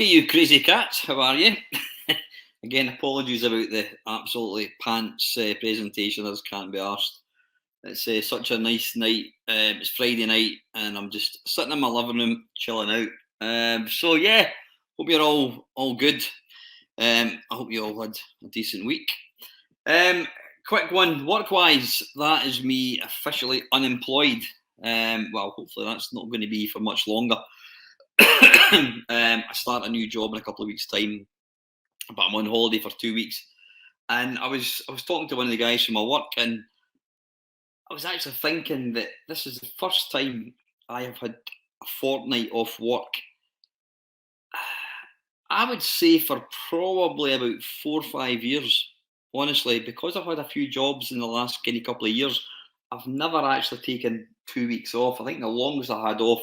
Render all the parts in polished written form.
Okay, you crazy cats, how are you? Again, apologies about the absolutely pants presentation. I just can't be arsed. It's such a nice night. It's Friday night, and I'm just sitting in my living room, chilling out. So yeah, hope you're all good. I hope you all had a decent week. Quick one, work-wise, that is me officially unemployed. Well, hopefully that's not going to be for much longer. I start a new job in a couple of weeks' time, but I'm on holiday for 2 weeks. And I was talking to one of the guys from my work, and I was actually thinking that this is the first time I have had a fortnight off work. I would say for probably about 4 or 5 years, honestly, because I've had a few jobs in the last kind of couple of years. I've never actually taken 2 weeks off. I think the longest I had off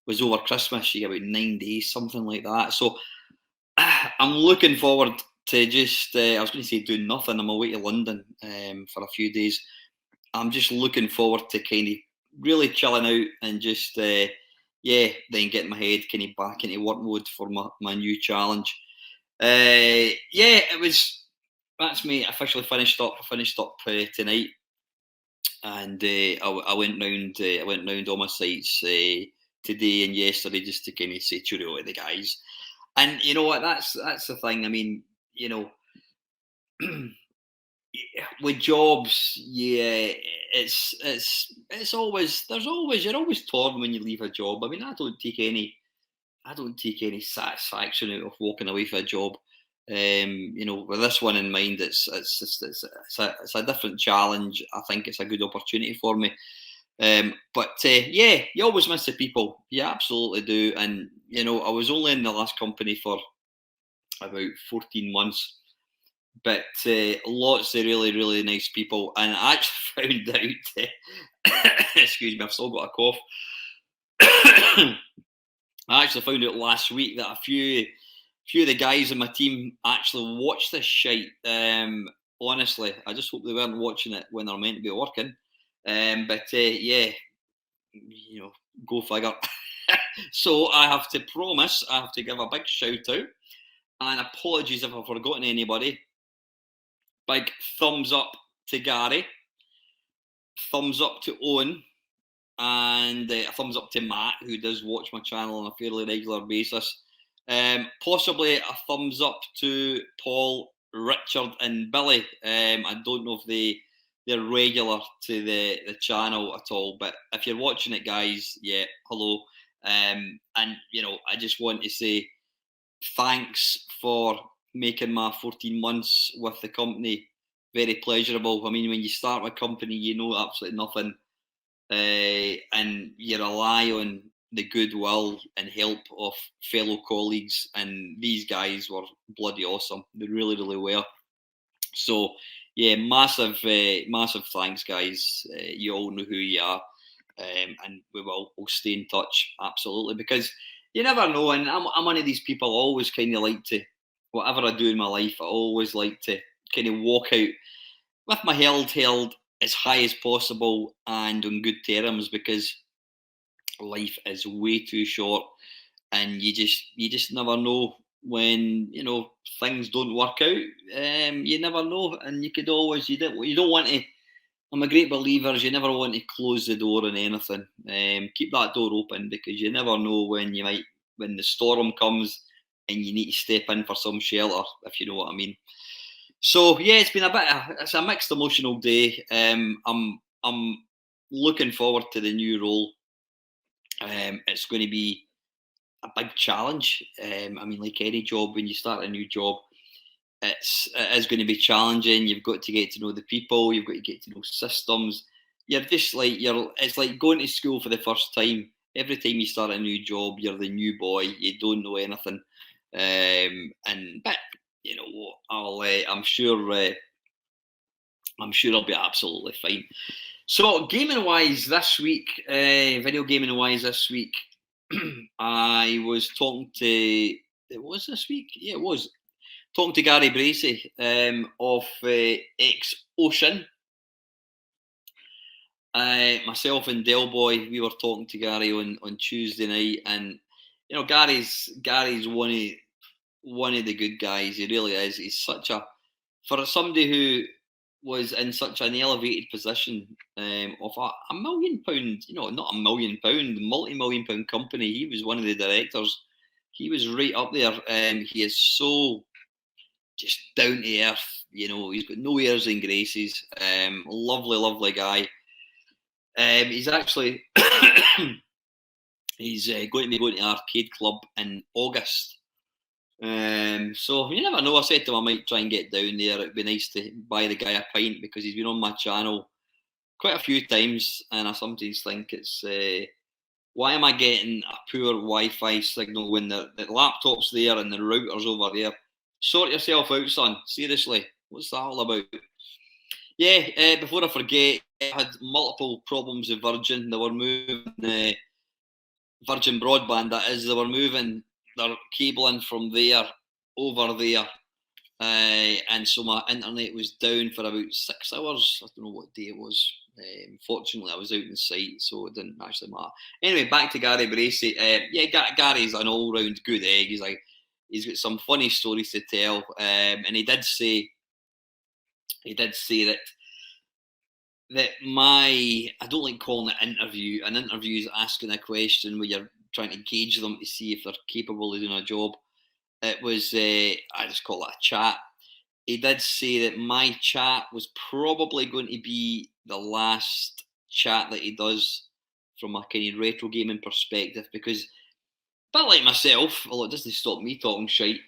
was over Christmas. You get about 9 days, something like that. So I'm looking forward to just, I was going to say do nothing. I'm away to London for a few days. I'm just looking forward to kind of really chilling out and just, yeah, then getting my head kind of back into work mode for my new challenge. Yeah, that's me officially finished up. I finished up tonight, and I went round. I went round all my sites today and yesterday just to kind of say cheerio to the guys. And you know what? That's the thing. I mean, you know, with jobs, yeah, it's always you're always torn when you leave a job. I mean, I don't take any satisfaction out of walking away from a job. You know, with this one in mind, it's a different challenge. I think it's a good opportunity for me. But yeah, you always miss the people. You absolutely do. And you know, I was only in the last company for about 14 months, but lots of really nice people. And I actually found out, excuse me, I've still got a cough. I actually found out last week that a few of the guys in my team actually watch this shite. Honestly, I just hope they weren't watching it when they're meant to be working. But yeah, you know, go figure. So I have to promise, I have to give a big shout out and apologies if I've forgotten anybody. Big thumbs up to Gary, thumbs up to Owen, and a thumbs up to Matt, who does watch my channel on a fairly regular basis. Possibly a thumbs up to Paul, Richard, and Billy. I don't know if they're regular to the channel at all, but if you're watching it, guys, yeah, hello. And you know, I just want to say thanks for making my 14 months with the company very pleasurable. I mean, when you start a company, you know absolutely nothing, and you rely on the goodwill and help of fellow colleagues. And these guys were bloody awesome. They really were. So yeah, massive thanks, guys. You all know who you are, and we'll stay in touch absolutely, because you never know. And I'm one of these people. I always kind of like to, whatever I do in my life, I always like to kind of walk out with my head held as high as possible and on good terms, because life is way too short, and you just never know when, you know, things don't work out. You never know, and you could always, you don't want to. I'm a great believer. You never want to close the door on anything. Keep that door open, because you never know when the storm comes and you need to step in for some shelter, if you know what I mean. So yeah, it's a mixed emotional day. I'm looking forward to the new role. It's going to be a big challenge. I mean, like any job, when you start a new job, it is going to be challenging. You've got to get to know the people. You've got to get to know systems. You're just like It's like going to school for the first time. Every time you start a new job, you're the new boy. You don't know anything. But you know what? I'm sure I'll be absolutely fine. So gaming wise this week, video gaming wise this week, I was talking to. It was this week. Yeah, it was talking to Gary Bracey of X Ocean. Myself and Del Boy, we were talking to Gary on Tuesday night, and you know, Gary's one of one of the good guys. He really is. He's such a, for somebody who was in such an elevated position of a £1 million, not £1 million, multi-million-pound company. He was one of the directors. He was right up there. He is so just down to earth. He's got no airs and graces. Lovely, lovely guy. He's actually he's going to be going to Arcade Club in August. So you never know. I said to him I might try and get down there. It'd be nice to buy the guy a pint because he's been on my channel quite a few times, and I sometimes think it's why am I getting a poor Wi-Fi signal when the laptop's there and the router's over there? Sort yourself out, son. Seriously, what's that all about? Yeah, before I forget, I had multiple problems with Virgin. They were moving Virgin Broadband, that is, they were moving their cabling from there over there. And so my internet was down for about 6 hours. I don't know what day it was. Fortunately, I was out in sight, so it didn't actually matter. Anyway, back to Gary Bracey. Gary's an all-round good egg. He's got some funny stories to tell, and he did say that I don't like calling it interview. An interview is asking a question where you're trying to gauge them to see if they're capable of doing a job. It was, I just call it a chat. He did say that my chat was probably going to be the last chat that he does from a kind of retro gaming perspective, because, but like myself, although it doesn't stop me talking shite,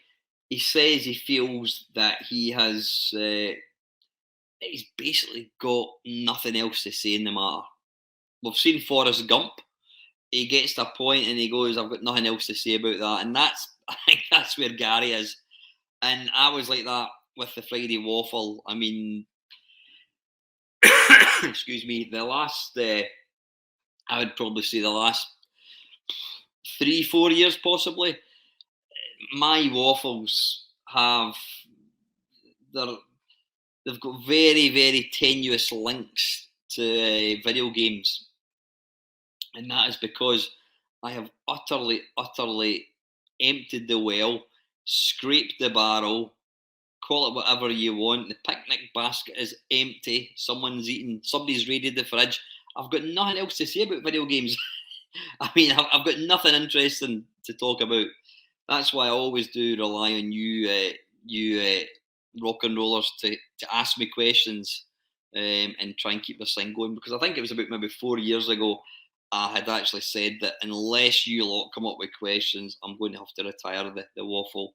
he says he feels that he's basically got nothing else to say in the matter. We've seen Forrest Gump. He gets to a point and he goes, I've got nothing else to say about that. And I think that's where Gary is. And I was like that with the Friday Waffle. I mean, excuse me, I would probably say the last 3-4 years possibly, my waffles they've got very, very tenuous links to video games. And that is because I have utterly, utterly emptied the well, scraped the barrel, call it whatever you want. The picnic basket is empty. Somebody's raided the fridge. I've got nothing else to say about video games. I mean, I've got nothing interesting to talk about. That's why I always do rely on you rock and rollers to ask me questions and try and keep this thing going. Because I think it was about maybe 4 years ago, I had actually said that unless you lot come up with questions, I'm going to have to retire the waffle.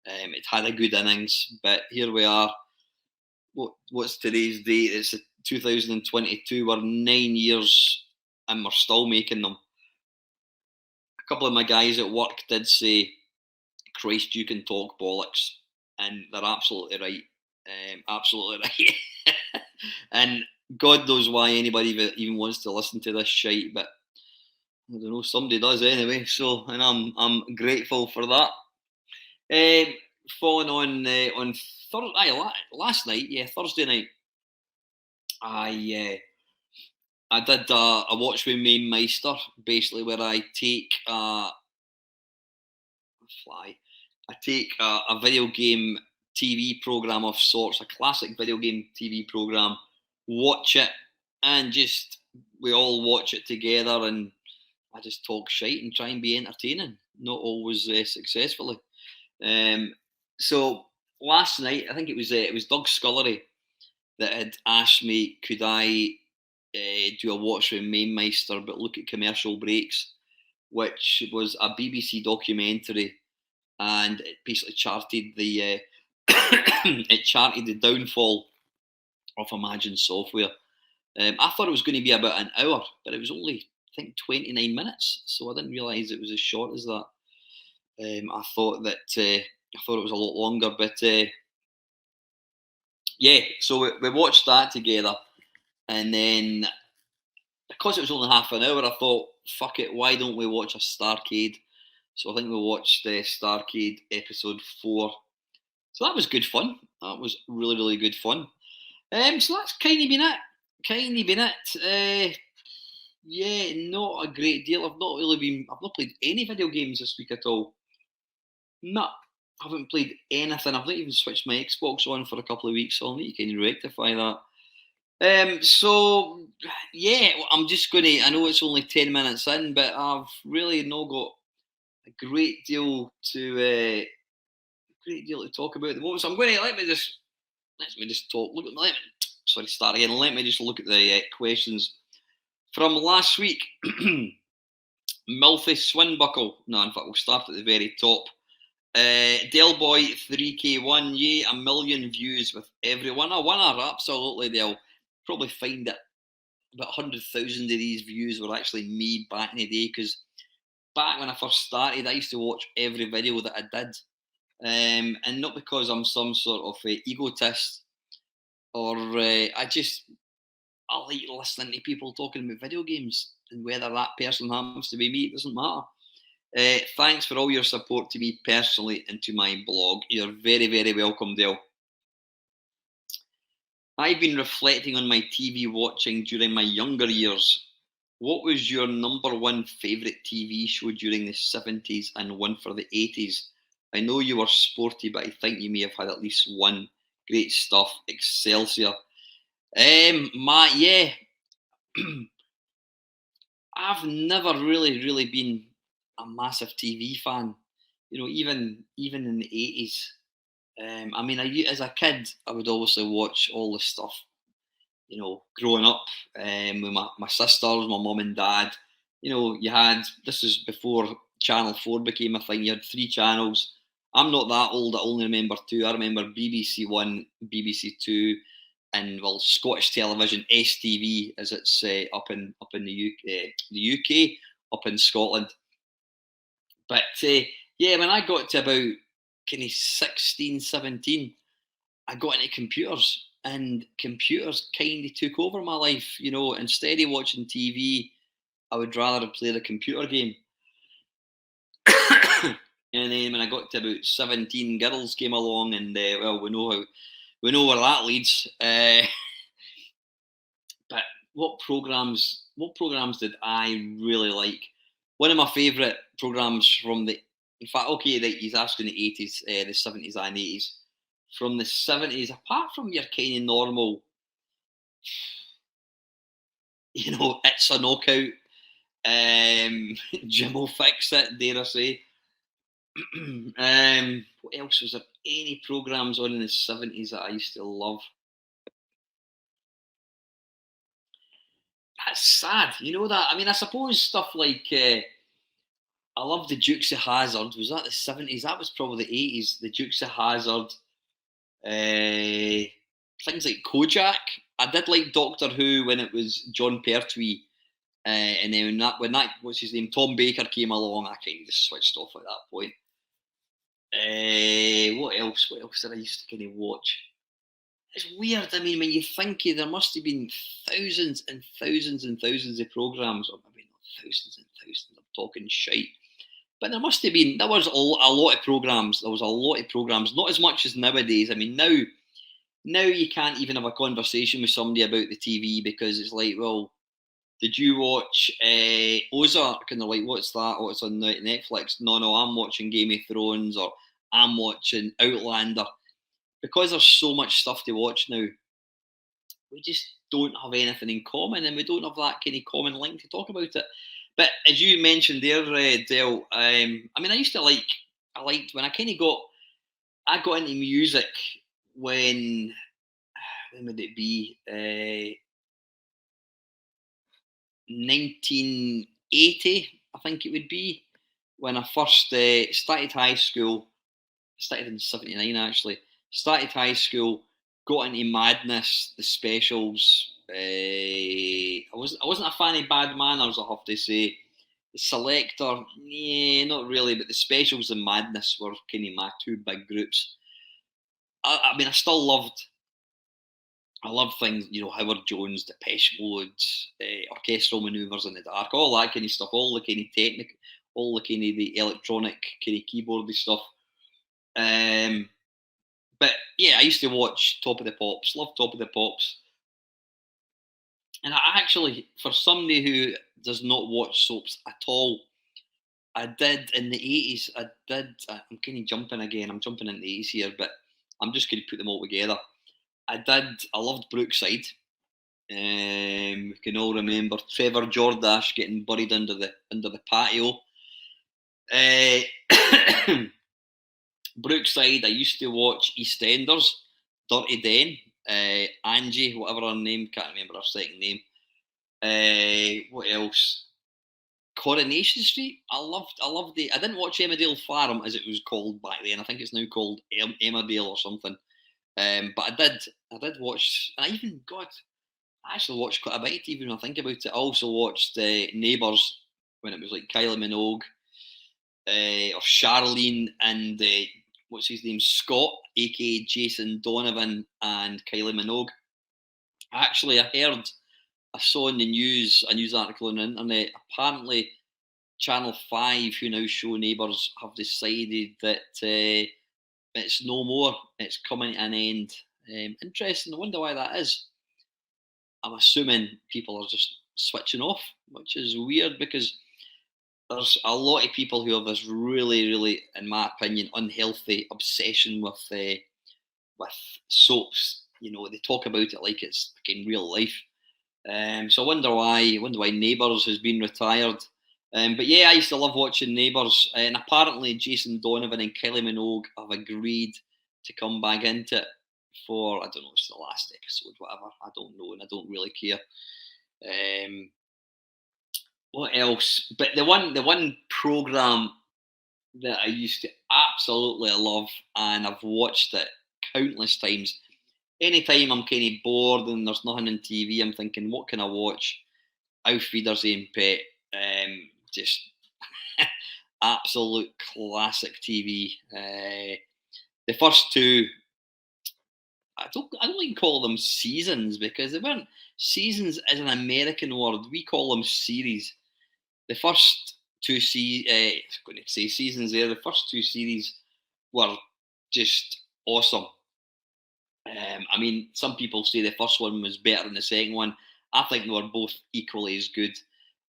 It had a good innings, but here we are. What's today's date? It's 2022. We're 9 years and we're still making them. A couple of my guys at work did say, Christ, you can talk bollocks. And they're absolutely right. Absolutely right. And God knows why anybody even wants to listen to this shite, but I don't know, somebody does anyway. So, and I'm grateful for that. Following on Thursday, last night, Thursday night, I did a watch with Main Meister, basically where I take a video game TV program of sorts, a classic video game TV program, watch it, and we all watch it together, and I just talk shite and try and be entertaining, not always successfully. So last night, I think it was Doug Scullery that had asked me, could I do a watch with Main Meister but look at commercial breaks, which was a BBC documentary, and it basically charted the downfall of Imagine Software. I thought it was going to be about an hour, but it was only, I think, 29 minutes. So I didn't realise it was as short as that. I thought it was a lot longer, but so we watched that together, and then because it was only half an hour, I thought, fuck it, why don't we watch a Starcade? So I think we watched Starcade episode 4. So that was good fun. That was really, really good fun. So that's kind of been it. Not a great deal. I've not played any video games this week at all. No. haven't played anything. I've not even switched my Xbox on for a couple of weeks, so I'll need to kind of rectify that. So yeah, I'm just going to. I know it's only 10 minutes in, but I've really not got a great deal to talk about at the moment. So I'm going to let me just talk. Sorry, start again. Let me just look at the questions from last week. Milthy Swinbuckle. No, in fact, we'll start at the very top. Delboy 3K1, yay, 1,000,000 views with everyone. A winner, absolutely. They'll probably find that about 100,000 of these views were actually me back in the day, because back when I first started, I used to watch every video that I did. And not because I'm some sort of egotist, or I like listening to people talking about video games, and whether that person happens to be me, it doesn't matter. Thanks for all your support to me personally and to my blog. You're very, very welcome, Dale. I've been reflecting on my TV watching during my younger years. What was your number one favourite TV show during the 70s and one for the 80s? I know you were sporty, but I think you may have had at least one. Great stuff, Excelsior. Yeah, I've never really been a massive TV fan. You know, even in the 80s. I mean, as a kid, I would obviously watch all the stuff. You know, growing up with my sisters, my mum and dad. You know, this is before Channel 4 became a thing. You had three channels. I'm not that old. I only remember two. I remember BBC One, BBC Two, and well, Scottish Television, STV, as it's up in the UK, up in Scotland. But yeah, when I got to about kind of 16, 17, I got into computers, and computers kind of took over my life. You know, instead of watching TV, I would rather play the computer game. And then when I got to about 17, girls came along, and well, we know where that leads. But what programs did I really like? One of my favourite programs from in fact, okay, he's asking the 80s, the 70s and 80s. From the 70s, apart from your kind of normal, you know, It's a Knockout, Jim will fix it, dare I say. What else was there? Any programs on in the 70s that I used to love? That's sad, you know that. I mean, I suppose stuff like I love the Dukes of Hazzard. Was that the 70s? That was probably the 80s. The Dukes of Hazzard. Things like Kojak. I did like Doctor Who when it was John Pertwee. And then when that what's his name, Tom Baker came along, I kind of just switched off at that point. What else? What else did I used to kind of watch? It's weird. I mean, when you think there must have been thousands and thousands and thousands of programs, or maybe not thousands and thousands. I'm talking shite. But there must have been. There was a lot of programs. There was a lot of programs. Not as much as nowadays. I mean, now you can't even have a conversation with somebody about the TV, because it's like, well, did you watch Ozark? And they're like, what's that? Oh, it's on Netflix. No, I'm watching Game of Thrones, or I'm watching Outlander. Because there's so much stuff to watch now, we just don't have anything in common, and we don't have that kind of common link to talk about it. But as you mentioned there, Del, I mean, I liked when I got into music when would it be? 1980, I think it would be, when I first started high school. I started in '79 actually. Started high school, got into Madness, the Specials. I wasn't a fan of Bad Manners, I have to say. The Selector, yeah, not really, but the Specials and Madness were kind of my two big groups. I mean, I love things, you know, Howard Jones, Depeche Mode, orchestral manoeuvres in the dark, all that kind of stuff, all the kind of technical, all the kind of the electronic kind of keyboardy stuff. But yeah, I used to watch Top of the Pops, love Top of the Pops. And I actually, for somebody who does not watch soaps at all, I did in the 80s. I did. I'm kind of jumping again. I'm jumping in the 80s here, but I'm just going to put them all together. I did. I loved Brookside. We can all remember Trevor Jordash getting buried under the patio. Brookside. I used to watch EastEnders, Dirty Den, Angie, whatever her name. Can't remember her second name. What else? Coronation Street. I loved it. I didn't watch Emmerdale Farm as it was called back then. I think it's now called Emmerdale or something. But I did watch. I even I actually watched quite a bit of TV when I think about it. I also watched Neighbours when it was like Kylie Minogue or Charlene and what's his name, Scott, aka Jason Donovan, and Kylie Minogue. Actually, I saw in the news a news article on the internet. Apparently, Channel 5, who now show Neighbours, have decided that it's no more. It's coming to an end. Interesting. I wonder why that is. I'm assuming people are just switching off, which is weird because there's a lot of people who have this really, really, in my opinion, unhealthy obsession with soaps. You know, they talk about it like it's in real life. So I wonder why. Neighbours has been retired. But yeah, I used to love watching Neighbours, and apparently Jason Donovan and Kylie Minogue have agreed to come back into it for, I don't know, it's the last episode, whatever. I don't know, and I don't really care. What else? But the one program that I used to absolutely love, and I've watched it countless times. Anytime I'm kind of bored and there's nothing on TV, I'm thinking, what can I watch? Auf Wiedersehen, Pet. Just absolute classic TV. The first two, I don't even call them seasons because they weren't seasons as an American word. We call them series. The first two going to say seasons there. The first two series were just awesome. I mean, some people say the first one was better than the second one. I think they were both equally as good.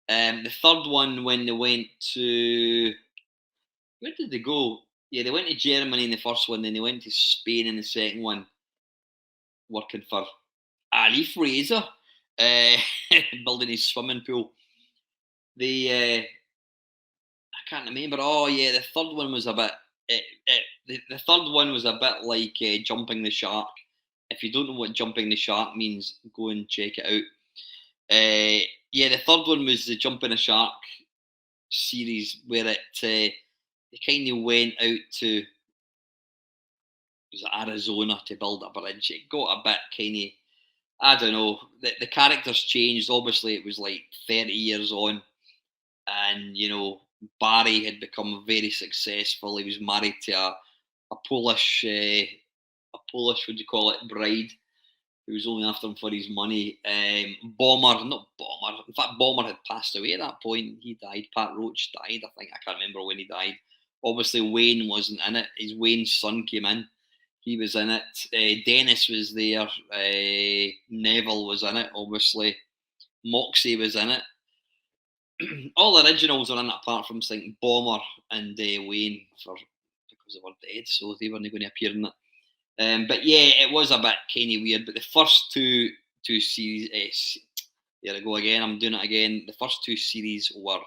The third one, when they went to, where did they go? Yeah, they went to Germany in the first one, then they went to Spain in the second one, working for Ali Fraser, building his swimming pool. I can't remember. Oh yeah, the third one was a bit. The third one was a bit like jumping the shark. If you don't know what jumping the shark means, go and check it out. Yeah, the third one was the jumping a shark series where they kind of went out to, was it Arizona, to build a bridge. It got a bit kind of, I don't know. The characters changed. Obviously, it was like 30 years on, and you know Barry had become very successful. He was married to a Polish, what do you call it, bride who was only after him for his money. Not Bomber. In fact, Bomber had passed away at that point. He died. Pat Roach died, I think. I can't remember when he died. Obviously, Wayne wasn't in it. His Wayne's son came in. He was in it. Dennis was there. Neville was in it, obviously. Moxie was in it. All the originals are in it, apart from saying Bomber and Wayne, because they were dead, so they weren't going to appear in it. But yeah, it was a bit kind of weird. But the first two series, there I go again. I'm doing it again. The first two series were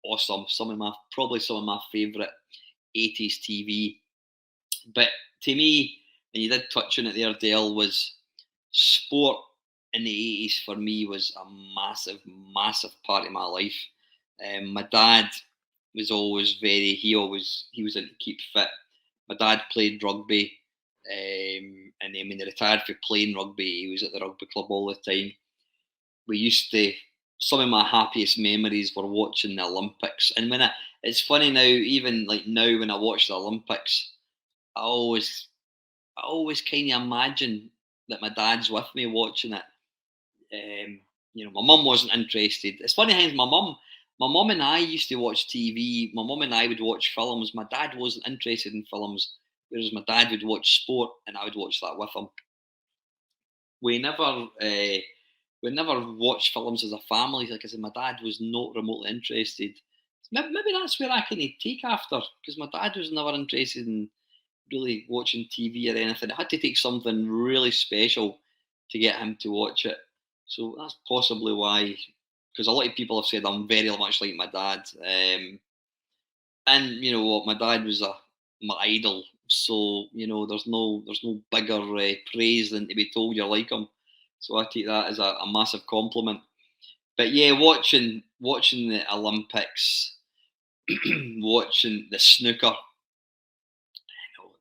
awesome. Probably some of my favourite 80s TV. But to me, and you did touch on it there, Dale, was sport in the 80s for me was a massive, massive part of my life. My dad was always he was into keep fit. My dad played rugby, and then when he retired for playing rugby, he was at the rugby club all the time. Some of my happiest memories were watching the Olympics. And it's funny now, even like now when I watch the Olympics, I always kind of imagine that my dad's with me watching it. My mum wasn't interested. It's funny how my mum and I used to watch TV. My mum and I would watch films. My dad wasn't interested in films, whereas my dad would watch sport, and I would watch that with him. We never watched films as a family. Like I said, my dad was not remotely interested. maybe that's where I can take after, because my dad was never interested in really watching TV or anything. It had to take something really special to get him to watch it. So that's possibly why, because a lot of people have said I'm very much like my dad. And you know what, my dad was my idol. So there's no bigger praise than to be told you're like him. So I take that as a massive compliment. But yeah, watching the Olympics, watching the snooker,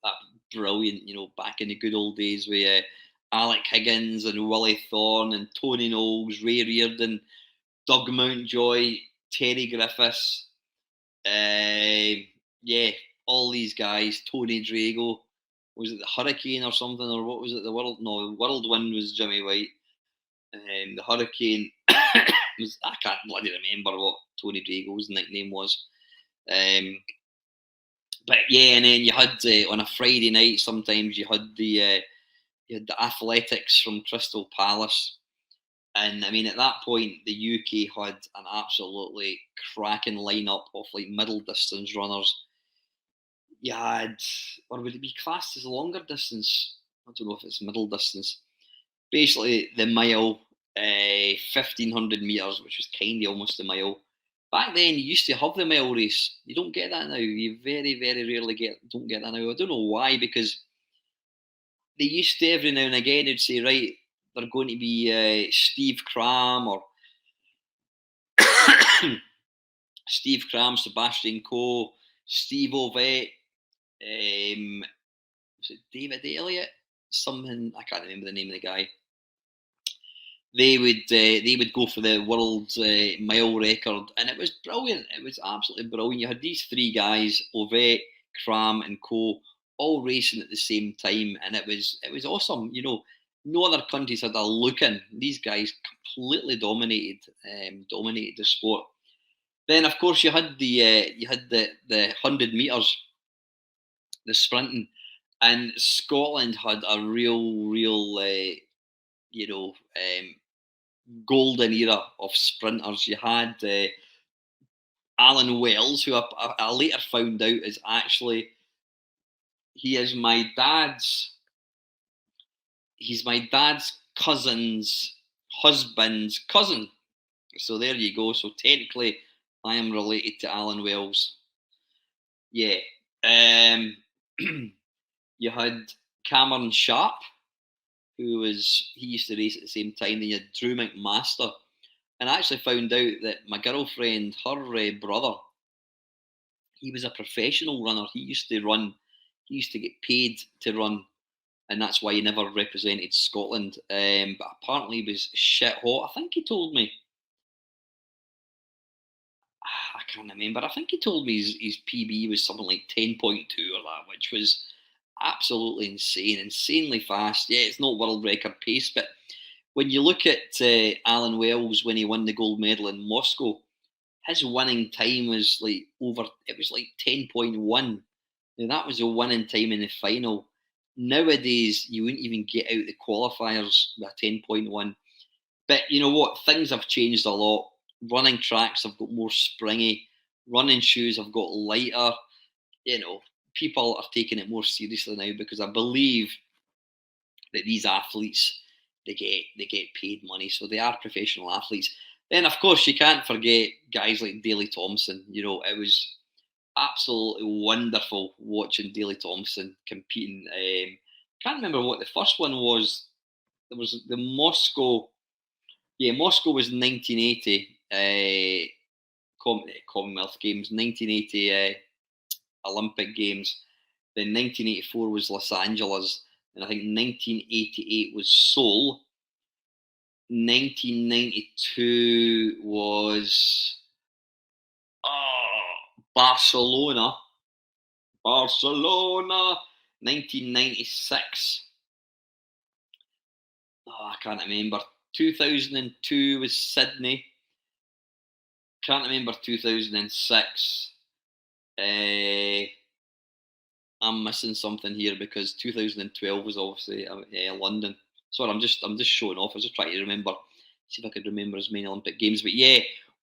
that brilliant, back in the good old days with Alec Higgins and Willie Thorne and Tony Knowles, Ray Reardon, Doug Mountjoy, Terry Griffiths, yeah, all these guys, Tony Drago. Was it the Hurricane or something, or what was it? The World? No, the Whirlwind was Jimmy White. The Hurricane was, I can't bloody remember what Tony Drago's nickname was. But yeah, and then you had on a Friday night. Sometimes you had the Athletics from Crystal Palace, and I mean at that point the UK had an absolutely cracking lineup of like middle distance runners. You had, or would it be classed as longer distance? I don't know if it's middle distance. Basically, the mile, 1500 meters, which was kind of almost a mile. Back then, you used to have the mile race. You don't get that now. You very, very rarely don't get that now. I don't know why, because they used to every now and again they'd say, right, they're going to be Steve Cram or Steve Cram, Sebastian Coe, Steve Ovett, was it David Elliott? Something, I can't remember the name of the guy. They would go for the world mile record, and it was brilliant. It was absolutely brilliant. You had these three guys, Ovett, Cram, and Co, all racing at the same time, and it was awesome. No other countries had a look in. These guys completely dominated the sport. Then, of course, you had the 100 meters, the sprinting, and Scotland had a real you know golden era of sprinters. You had Alan Wells, who I later found out is actually he is my dad's. He's my dad's cousin's husband's cousin. So there you go. So technically, I am related to Alan Wells. Yeah. Um, you had Cameron Sharp, he used to race at the same time. Then you had Drew McMaster, and I actually found out that my girlfriend, her brother, he was a professional runner. He used to run. He used to get paid to run, and that's why he never represented Scotland. But apparently, he was shit hot. I think he told me. I can't remember. I think he told me his PB was something like 10.2 or that, which was absolutely insane, insanely fast. Yeah, it's not world record pace, but when you look at Alan Wells when he won the gold medal in Moscow, his winning time was it was like 10.1. Now that was a winning time in the final. Nowadays, you wouldn't even get out the qualifiers with a 10.1. But you know what? Things have changed a lot. Running tracks have got more springy. Running shoes have got lighter. People are taking it more seriously now because I believe that these athletes they get paid money, so they are professional athletes. Then of course you can't forget guys like Daley Thompson. It was absolutely wonderful watching Daley Thompson competing. Can't remember what the first one was. There was the Moscow. Yeah, Moscow was 1980 Commonwealth Games, 1980 Olympic Games. Then 1984 was Los Angeles, and I think 1988 was Seoul. 1992 was Barcelona. 1996. I can't remember. 2002 was Sydney. Can't remember 2006. I'm missing something here because 2012 was obviously London. Sorry, I'm just showing off. I was just trying to remember, see if I could remember as many Olympic Games. But yeah,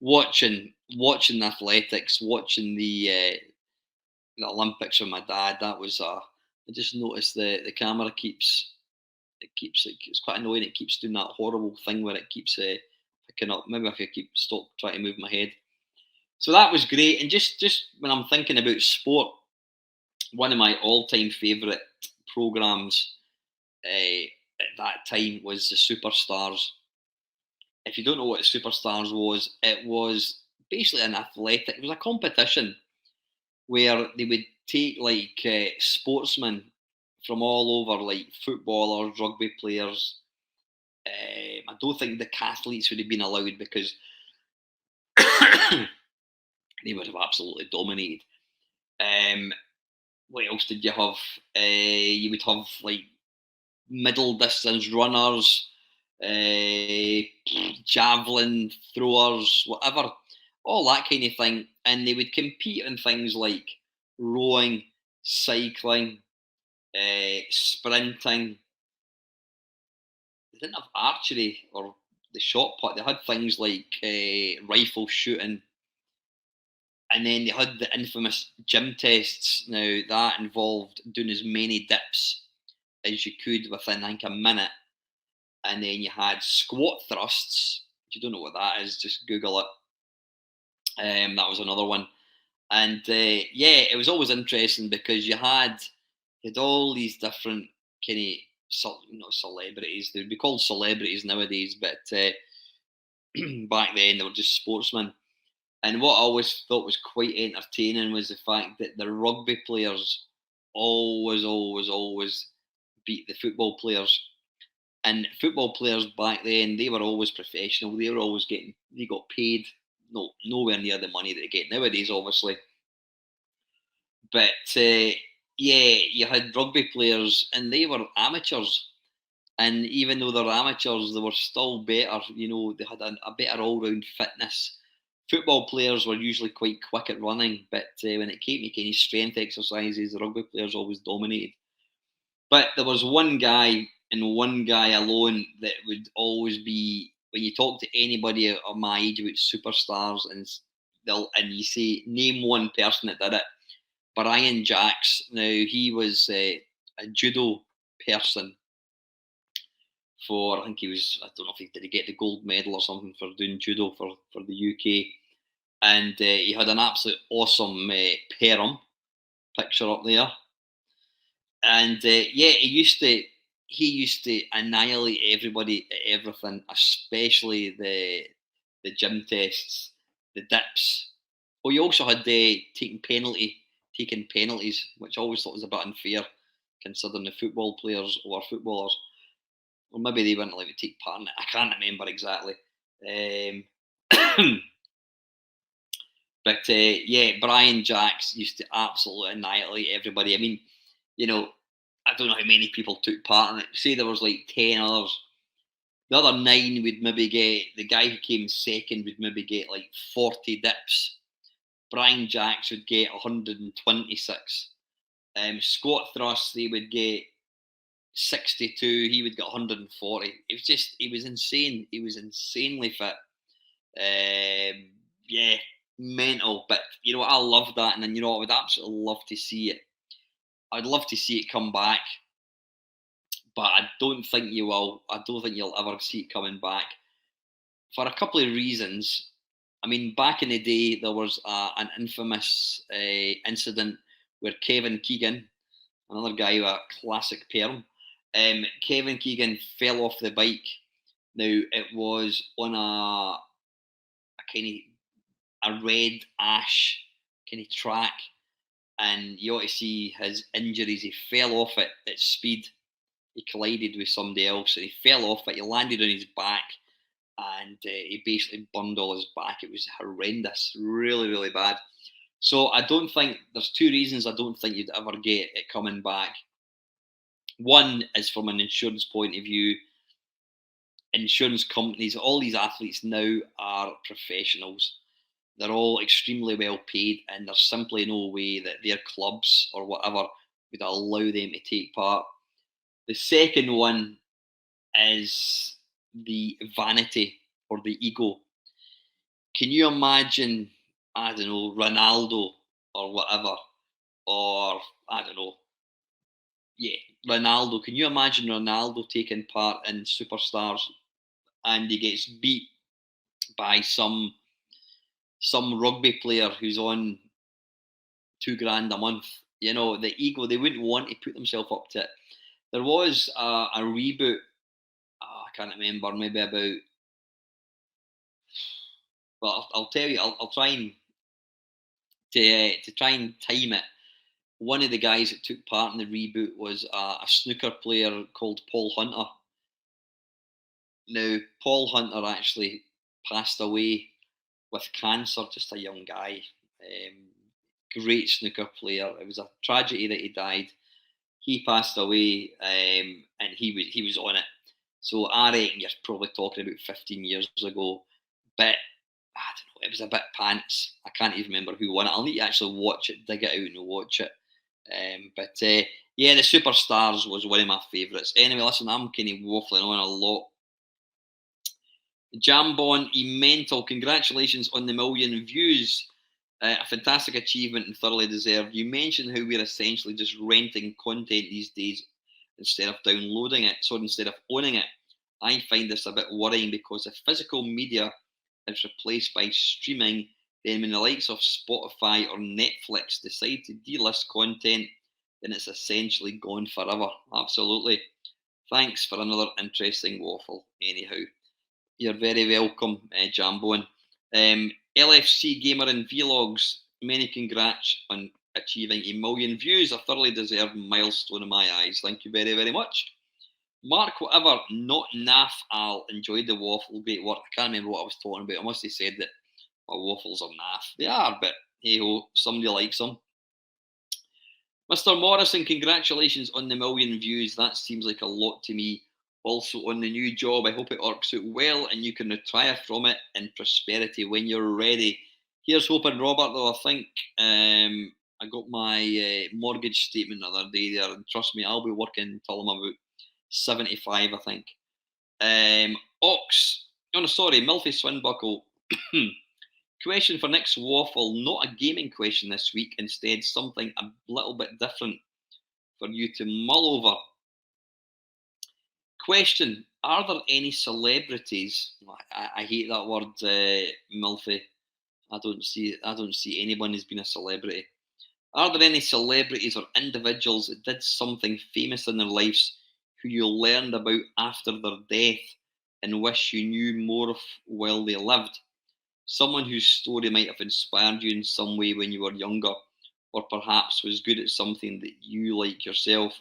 watching athletics, watching the Olympics with my dad. That was I just noticed the camera it's quite annoying. It keeps doing that horrible thing where it keeps picking up. Maybe if I keep stop trying to move my head. So that was great. And just when I'm thinking about sport, one of my all-time favourite programs at that time was the Superstars. If you don't know what the Superstars was, it was basically an athletic. It was a competition where they would take like sportsmen from all over, like footballers, rugby players. I don't think the Catholics would have been allowed because they would have absolutely dominated. Um, what else did you have? You would have like middle distance runners, javelin throwers, whatever, all that kind of thing. And they would compete in things like rowing, cycling, sprinting. They didn't have archery or the shot put. They had things like rifle shooting, and then they had the infamous gym tests. Now that involved doing as many dips as you could within I think a minute, and then you had squat thrusts. If you don't know what that is, just Google it. That was another one, and yeah, it was always interesting because you had all these different kind of not celebrities. They'd be called celebrities nowadays, but back then they were just sportsmen. And what I always thought was quite entertaining was the fact that the rugby players always beat the football players. And football players back then, they were always professional. They were always they got paid, nowhere near the money that they get nowadays, obviously. But yeah, you had rugby players, and they were amateurs. And even though they're amateurs, they were still better. You know, they had a better all-round fitness. Football players were usually quite quick at running, but when it came to kind of strength exercises, the rugby players always dominated. But there was one guy and one guy alone that would always be when you talk to anybody of my age about superstars, and you say name one person that did it. Brian Jacks. Now he was a judo person for I think he was I don't know if he did he get the gold medal or something for doing judo for the UK, and he had an absolute awesome perm picture up there, and yeah, he used to annihilate everybody at everything, especially the gym tests, the dips. Oh, you also had taking penalties, which I always thought was a bit unfair, considering the football players were footballers. Or maybe they weren't allowed to take part in it. I can't remember exactly. Um, but yeah, Brian Jacks used to absolutely annihilate everybody. I mean, you know, I don't know how many people took part in it. Say there was like 10 others. The other 9 would maybe get, the guy who came second would maybe get like 40 dips. Brian Jacks would get 126. Squat thrusts, they would get 62. He would get 140. It was just, he was insane. He was insanely fit. Yeah, mental. But you know, I love that, and then you know, I would absolutely love to see it. I'd love to see it come back, but I don't think you will. I don't think you'll ever see it coming back for a couple of reasons. I mean, back in the day, there was an infamous incident where Kevin Keegan, another guy with a classic perm, Kevin Keegan fell off the bike. Now it was on a kind of a red ash kind of track, and you ought to see his injuries. He fell off it at speed. He collided with somebody else, and he fell off it. He landed on his back, and he basically burned all his back. It was horrendous, really, really bad. So I don't think there's 2 reasons I don't think you'd ever get it coming back. One is from an insurance point of view. Insurance companies, all these athletes now are professionals. They're all extremely well paid, and there's simply no way that their clubs or whatever would allow them to take part. The second one is the vanity or the ego. can you imagine, I don't know, Ronaldo or whatever, or I don't know, yeah, Ronaldo. Can you imagine Ronaldo taking part in Superstars and he gets beat by some rugby player who's on 2 grand a month? You know, the ego, they wouldn't want to put themselves up to it. There was a reboot, I can't remember, maybe about, well, I'll tell you, I'll try and to try and time it. One of the guys that took part in the reboot was a snooker player called Paul Hunter. Now, Paul Hunter actually passed away with cancer, just a young guy. Great snooker player. It was a tragedy that he died. He passed away, and he was on it. So I reckon you're probably talking about 15 years ago. But I don't know, it was a bit pants. I can't even remember who won it. I'll need to actually watch it, dig it out and watch it. But yeah, the Superstars was one of my favourites. Anyway, listen, I'm kind of waffling on a lot. Jambon, mental. Congratulations on the million views. A fantastic achievement and thoroughly deserved. You mentioned how we're essentially just renting content these days instead of downloading it, so instead of owning it. I find this a bit worrying because if physical media is replaced by streaming, then when the likes of Spotify or Netflix decide to delist content, then it's essentially gone forever. Absolutely. Thanks for another interesting waffle, anyhow. You're very welcome, Jambon. LFC Gamer and Vlogs, many congrats on achieving a million views, a thoroughly deserved milestone in my eyes. Thank you very, very much. Mark, whatever, not naff, Al, enjoyed the waffle, great work. I can't remember what I was talking about. I must have said that my waffles are naff. They are, but hey ho, somebody likes them. Mr. Morrison, congratulations on the million views. That seems like a lot to me. Also on the new job, I hope it works out well and you can retire from it in prosperity when you're ready. Here's hoping, Robert, though. I think I got my mortgage statement the other day there, and trust me, I'll be working until I'm about 75, I think. Ox, oh no, sorry, Milfy Swinbuckle. Question for next waffle, not a gaming question this week, instead something a little bit different for you to mull over. Question: are there any celebrities? I hate that word, Milfy. I don't see anyone as being a celebrity. Are there any celebrities or individuals that did something famous in their lives who you learned about after their death and wish you knew more of while they lived? Someone whose story might have inspired you in some way when you were younger, or perhaps was good at something that you like yourself.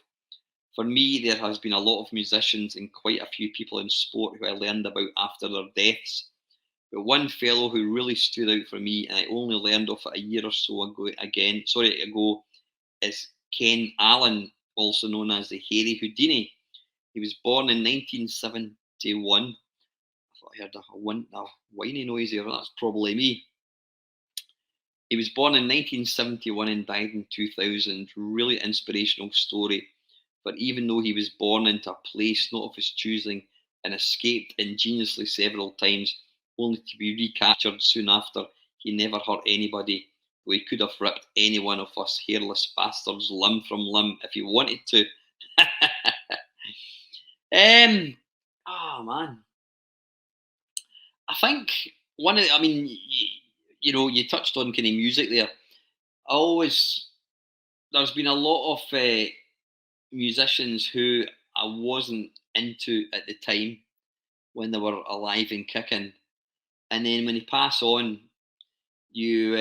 For me, there has been a lot of musicians and quite a few people in sport who I learned about after their deaths. But one fellow who really stood out for me, and I only learned of it a year or so ago is Ken Allen, also known as the Hairy Houdini. He was born in 1971. I thought I heard a whiny noise here. That's probably me. He was born in 1971 and died in 2000. Really inspirational story. But even though he was born into a place not of his choosing and escaped ingeniously several times, only to be recaptured soon after, he never hurt anybody, though he could have ripped any one of us hairless bastards limb from limb if he wanted to. Oh man, I think one of the, I mean, you know, you touched on kind of music there. I always There's been a lot of musicians who I wasn't into at the time when they were alive and kicking, and then when they pass on, you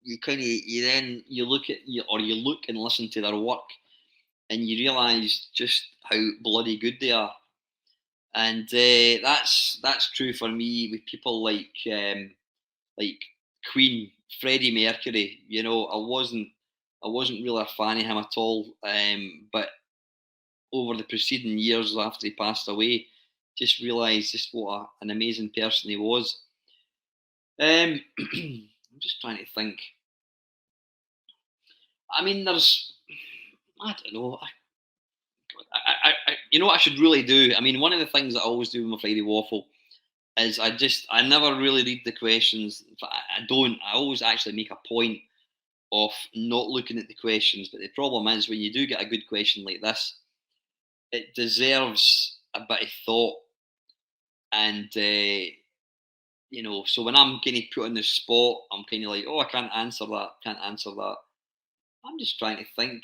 you kind of you look at you look and listen to their work, and you realise just how bloody good they are, and that's true for me with people like Queen, Freddie Mercury. You know, I wasn't really a fan of him at all, but over the preceding years after he passed away, just realised just what an amazing person he was. I'm just trying to think. I mean, I don't know. You know what I should really do? I mean, one of the things that I always do with my Friday Waffle, is I never really read the questions. I don't. I always actually make a point of not looking at the questions. But the problem is when you do get a good question like this, it deserves a bit of thought. And so when I'm kind of put on the spot, I'm kind of like, oh, I can't answer that. Can't answer that. I'm just trying to think.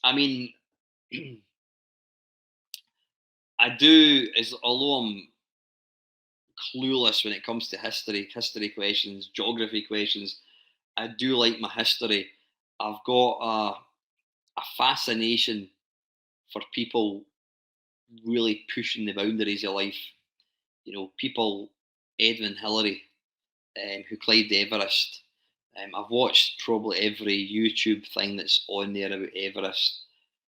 I mean, I do, as although I'm clueless when it comes to history questions, geography questions. I do like my history. I've got a fascination for people really pushing the boundaries of life. People, Edmund Hillary, who climbed Everest. I've watched probably every YouTube thing that's on there about Everest.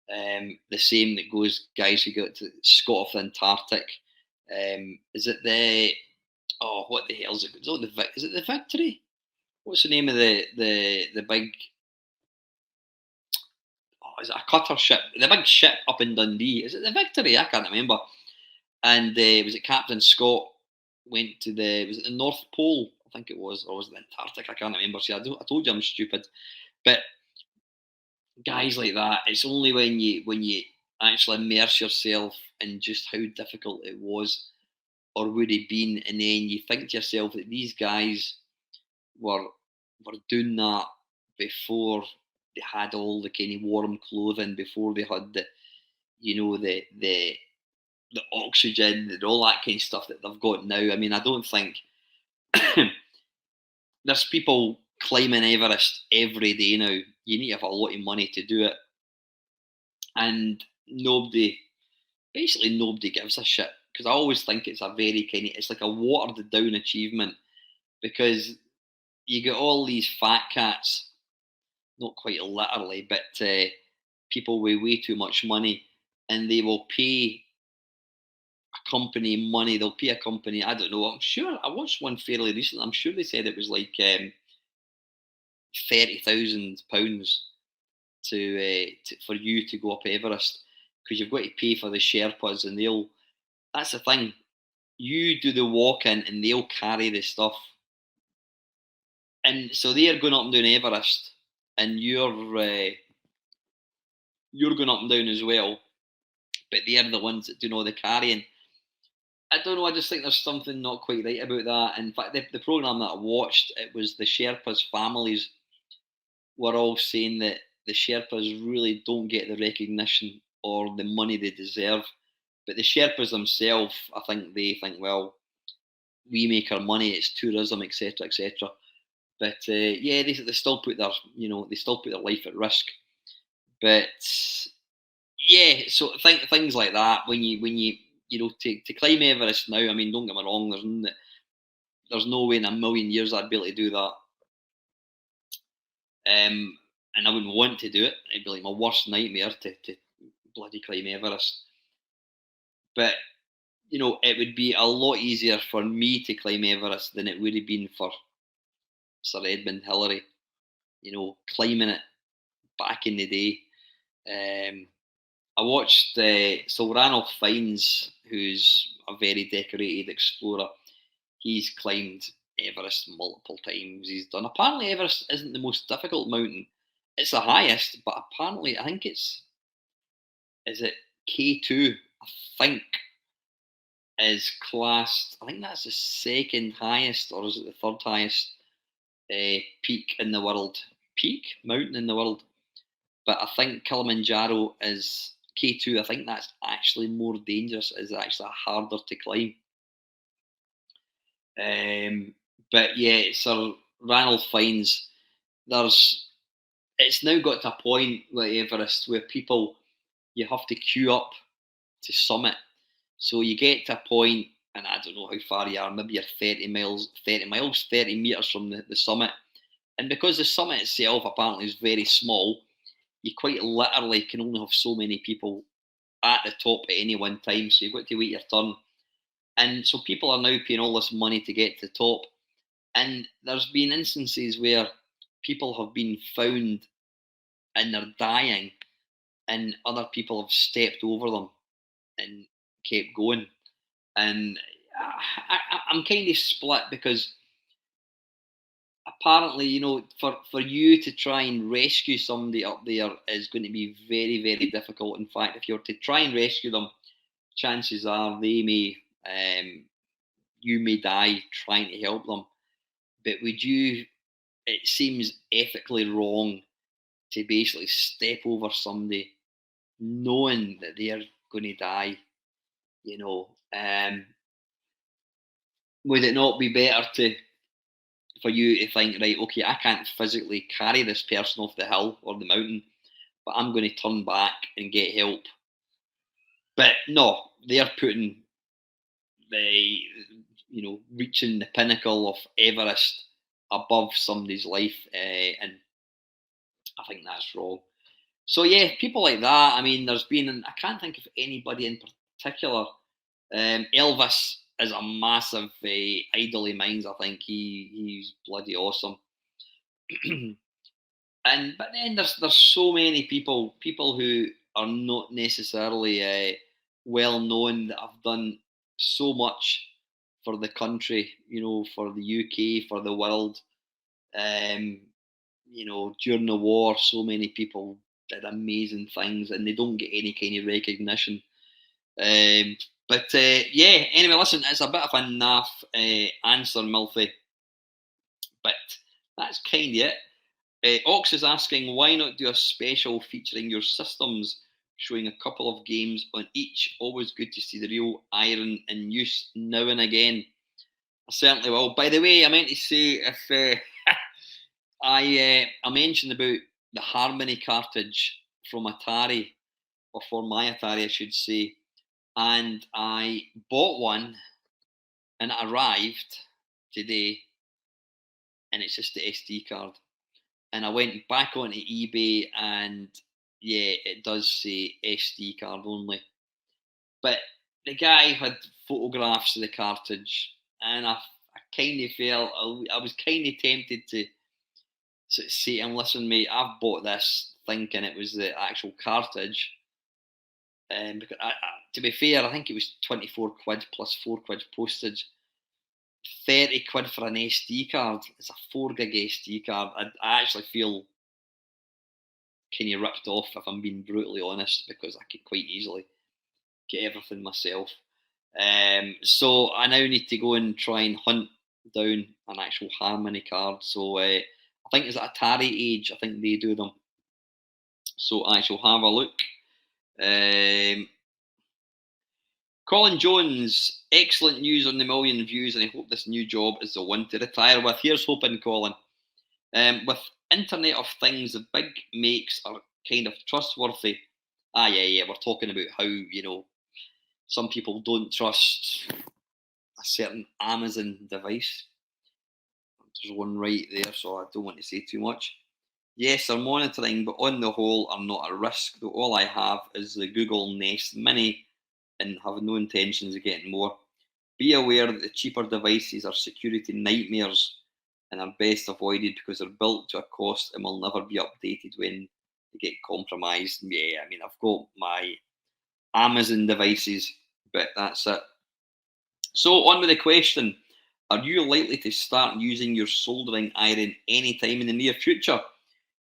The same that goes guys who got to Scott of the Antarctic. Is it the what the hell is it? Is it the Victory? What's the name of the big? Oh, is it a cutter ship? The big ship up in Dundee. Is it the Victory? I can't remember. And was it Captain Scott went to was it the North Pole? I think it was, or was it the Antarctic? I can't remember. See, I told you I'm stupid. But guys like that, it's only when you actually immerse yourself in just how difficult it was or would have been, and then you think to yourself that these guys were were doing that before they had all the kind of warm clothing, before they had the you know the oxygen and all that kind of stuff that they've got now. I mean, I don't think there's people climbing Everest every day now. You need to have a lot of money to do it, and basically nobody gives a shit. Because I always think it's a very it's like a watered down achievement, because you get all these fat cats, not quite literally, but people with way too much money, and they will pay a company money. They'll pay a company. I don't know. I'm sure I watched one fairly recently. I'm sure they said it was like £30,000 for you to go up Everest, because you've got to pay for the Sherpas, and they'll. That's the thing. You do the walk in, and they'll carry the stuff, and so they're going up and down Everest, and you're going up and down as well, but they're the ones that do all the carrying. I don't know. I just think there's something not quite right about that. In fact, the program that I watched, it was the Sherpas' families were all saying that the Sherpas really don't get the recognition or the money they deserve. But the Sherpas themselves, I think they think, well, we make our money, it's tourism, etc., etc. But yeah, they still put they still put their life at risk. But yeah, so things like that when you to climb Everest now. I mean, don't get me wrong. There's no way in a million years I'd be able to do that. And I wouldn't want to do it. It'd be like my worst nightmare to bloody climb Everest. But it would be a lot easier for me to climb Everest than it would have been for Sir Edmund Hillary. Climbing it back in the day. I watched so Ranulph Fiennes, who's a very decorated explorer. He's climbed Everest multiple times. He's done. Apparently, Everest isn't the most difficult mountain. It's the highest, but apparently, I think is it K2? I think is classed. I think that's the second highest, or is it the third highest peak in the world? Peak mountain in the world. But I think Kilimanjaro is K2. I think that's actually more dangerous. Is actually harder to climb. But yeah, Sir Ranulph Fiennes, it's now got to a point with Everest where you have to queue up to summit. So you get to a point, and I don't know how far you are, maybe you're 30 meters from the summit. And because the summit itself apparently is very small, you quite literally can only have so many people at the top at any one time. So you've got to wait your turn. And so people are now paying all this money to get to the top. And there's been instances where people have been found and they're dying, and other people have stepped over them and kept going. And I'm kind of split because apparently, for you to try and rescue somebody up there is going to be very, very difficult. In fact, if you're to try and rescue them, chances are you may die trying to help them. But would you? It seems ethically wrong to basically step over somebody knowing that they're going to die. You know, would it not be better to for you to think, right, okay, I can't physically carry this person off the hill or the mountain, but I'm going to turn back and get help. But no, they're putting the, reaching the pinnacle of Everest above somebody's life, and I think that's wrong. So yeah, people like that. I mean, I can't think of anybody in particular. Elvis is a massive idol of mine. I think he's bloody awesome. But then there's so many people who are not necessarily well known that have done so much for the country, for the UK, for the world. Um, during the war, so many people did amazing things, and they don't get any kind of recognition. Um, but yeah, anyway, listen, it's a bit of a naff answer, Milfy, but that's kind of it. Ox is asking, why not do a special featuring your systems, showing a couple of games on each? Always good to see the real iron in use now and again. I certainly will. By the way, I meant to say, if I mentioned about the Harmony cartridge from Atari, or for my Atari, I should say, and I bought one, and it arrived today, and it's just the SD card. And I went back onto eBay, and yeah, it does say SD card only. But the guy had photographs of the cartridge, and I kind of felt I was kind of tempted to say to him, "Listen, mate, I've bought this thinking it was the actual cartridge." Because to be fair, I think it was 24 quid plus £4 postage. 30 quid for an SD card. It's a 4 gig SD card. I actually feel kind of ripped off if I'm being brutally honest, because I could quite easily get everything myself. So I now need to go and try and hunt down an actual Harmony card. So I think it's Atari Age. I think they do them. So I shall have a look. Um, Colin Jones, excellent news on the million views, and I hope this new job is the one to retire with. Here's hoping, Colin. With Internet of Things, the big makes are kind of trustworthy. Yeah. We're talking about how, some people don't trust a certain Amazon device. There's one right there, so I don't want to say too much. Yes, they're monitoring, but on the whole, are not at risk. Though all I have is the Google Nest Mini and have no intentions of getting more. Be aware that the cheaper devices are security nightmares and are best avoided because they're built to a cost and will never be updated when they get compromised. Yeah, I mean, I've got my Amazon devices, but that's it. So, on with the question. Are you likely to start using your soldering iron anytime in the near future?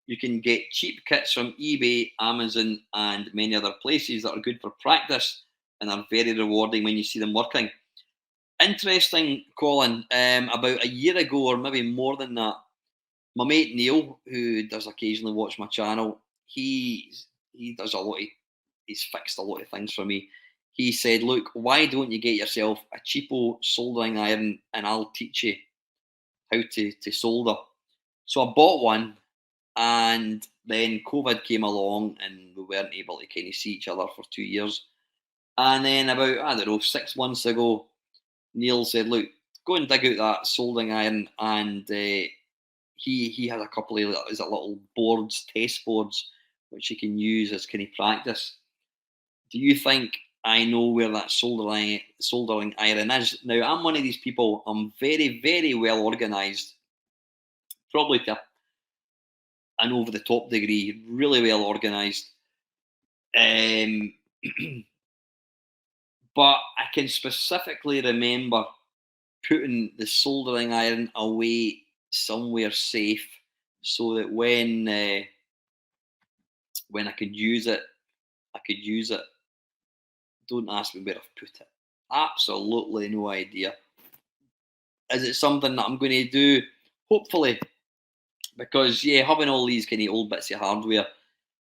You can get cheap kits from eBay, Amazon, and many other places that are good for practice and are very rewarding when you see them working. Interesting, Colin. About a year ago, or maybe more than that, my mate Neil, who does occasionally watch my channel, he does a lot. He's fixed a lot of things for me. He said, "Look, why don't you get yourself a cheapo soldering iron, and I'll teach you how to solder." So I bought one, and then COVID came along, and we weren't able to kind of see each other for 2 years. And then about, I don't know, 6 months ago, Neil said, "Look, go and dig out that soldering iron," and he has a couple of little boards, test boards, which you can use as kind of practice. Do you think I know where that soldering iron is? Now, I'm one of these people. I'm very, very well organised, probably to an over the top degree. Really well organised. Um, But I can specifically remember putting the soldering iron away somewhere safe so that when I could use it, I could use it. Don't ask me where I've put it. Absolutely no idea. Is it something that I'm going to do? Hopefully, because yeah, having all these kind of old bits of hardware,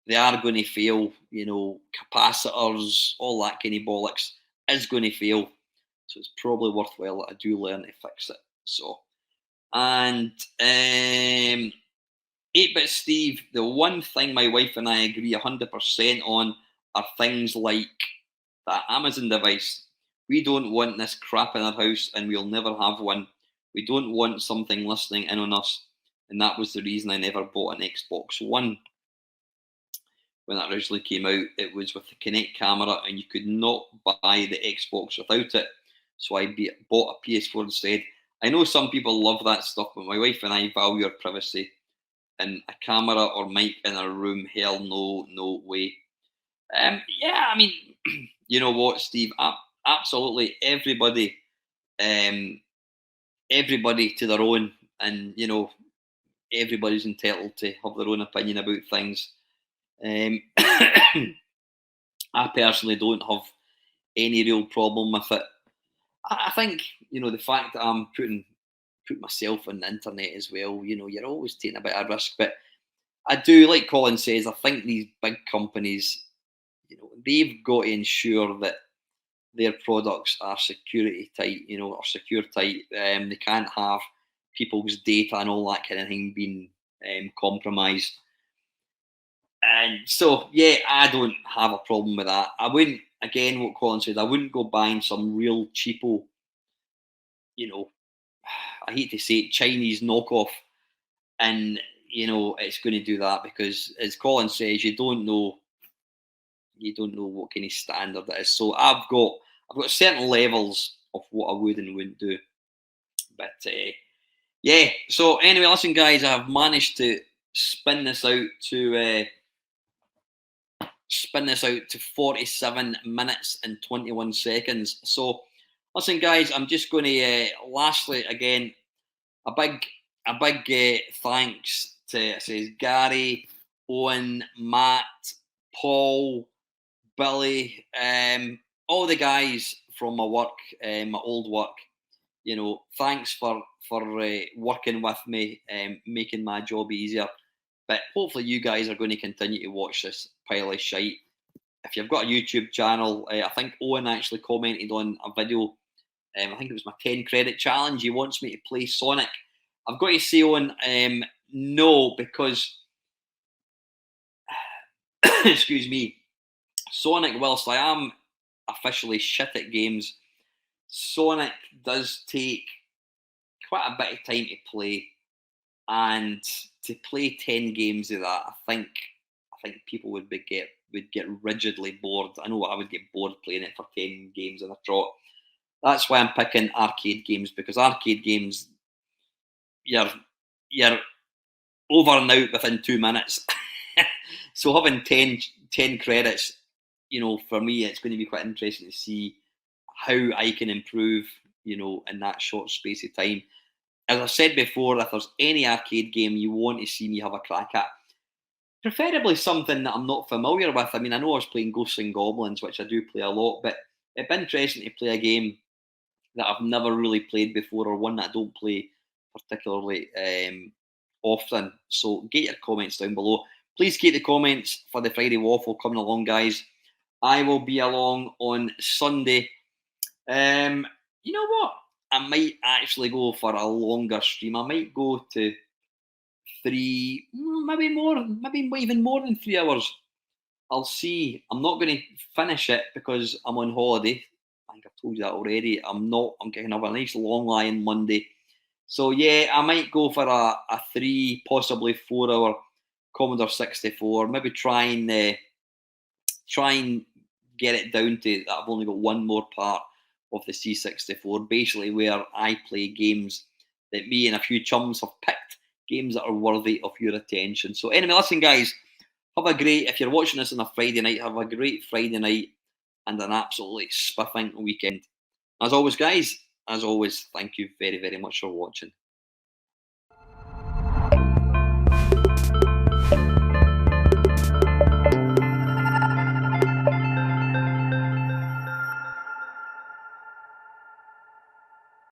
they are going to fail. You know, capacitors, all that kind of bollocks is going to fail. So it's probably worthwhile that I do learn to fix it. So, and 8-Bit Steve, the one thing my wife and I agree 100% on are things like that Amazon device. We don't want this crap in our house and we'll never have one. We don't want something listening in on us. And that was the reason I never bought an Xbox One. When that originally came out, it was with the Kinect camera and you could not buy the Xbox without it. So I bought a PS4 instead. I know some people love that stuff, but my wife and I value our privacy. And a camera or mic in our room, hell no, no way. Yeah, I mean, you know what, Steve? Absolutely, everybody to their own, and you know, everybody's entitled to have their own opinion about things. I personally don't have any real problem with it. I think you know the fact that I'm putting myself on the internet as well. You know, you're always taking a bit of risk, but I do, like Colin says, I think these big companies, you know, they've got to ensure that their products are security tight, you know, or secure tight. They can't have people's data and all that kind of thing being compromised. And so, yeah, I don't have a problem with that. I wouldn't, again, what Colin said, I wouldn't go buying some real cheapo, you know, I hate to say it, Chinese knockoff. And, you know, it's going to do that because, as Colin says, you don't know what kind of standard it is. So I've got certain levels of what I would and wouldn't do. But yeah. So anyway, listen, guys, I've managed to spin this out to 47 minutes and 21 seconds. So listen, guys, I'm just going to lastly again a big thanks to, it says, Gary, Owen, Matt, Paul, Billy, all the guys from my work, my old work. You know, thanks for working with me, making my job easier. But hopefully, you guys are going to continue to watch this pile of shite. If you've got a YouTube channel, I think Owen actually commented on a video. I think it was my 10 credit challenge. He wants me to play Sonic. I've got to say, Owen, no, because excuse me, Sonic, whilst I am officially shit at games, Sonic does take quite a bit of time to play, and to play 10 games of that, I think people would get rigidly bored. I know I would get bored playing it for 10 games in a trot. That's why I'm picking arcade games, because arcade games, you're over and out within 2 minutes. So having 10 credits, you know, for me, it's going to be quite interesting to see how I can improve, you know, in that short space of time. As I said before, if there's any arcade game you want to see me have a crack at, preferably something that I'm not familiar with. I mean, I know I was playing Ghosts and Goblins, which I do play a lot, but it'd be interesting to play a game that I've never really played before, or one that I don't play particularly often. So get your comments down below. Please keep the comments for the Friday Waffle coming along, guys. I will be along on Sunday. You know what? I might actually go for a longer stream. I might go to 3, maybe more, maybe even more than 3 hours. I'll see. I'm not going to finish it because I'm on holiday. I think I've told you that already. I'm not. I'm going to have a nice long lie-in Monday. So yeah, I might go for a 3, possibly 4 hour Commodore 64. Maybe try and get it down to that I've only got one more part of the C64, basically where I play games that me and a few chums have picked, games that are worthy of your attention. So anyway, listen, guys, have a great, if you're watching this on a Friday night, have a great Friday night. and an absolutely spiffing weekend. As always, guys, as always, thank you very, very much for watching.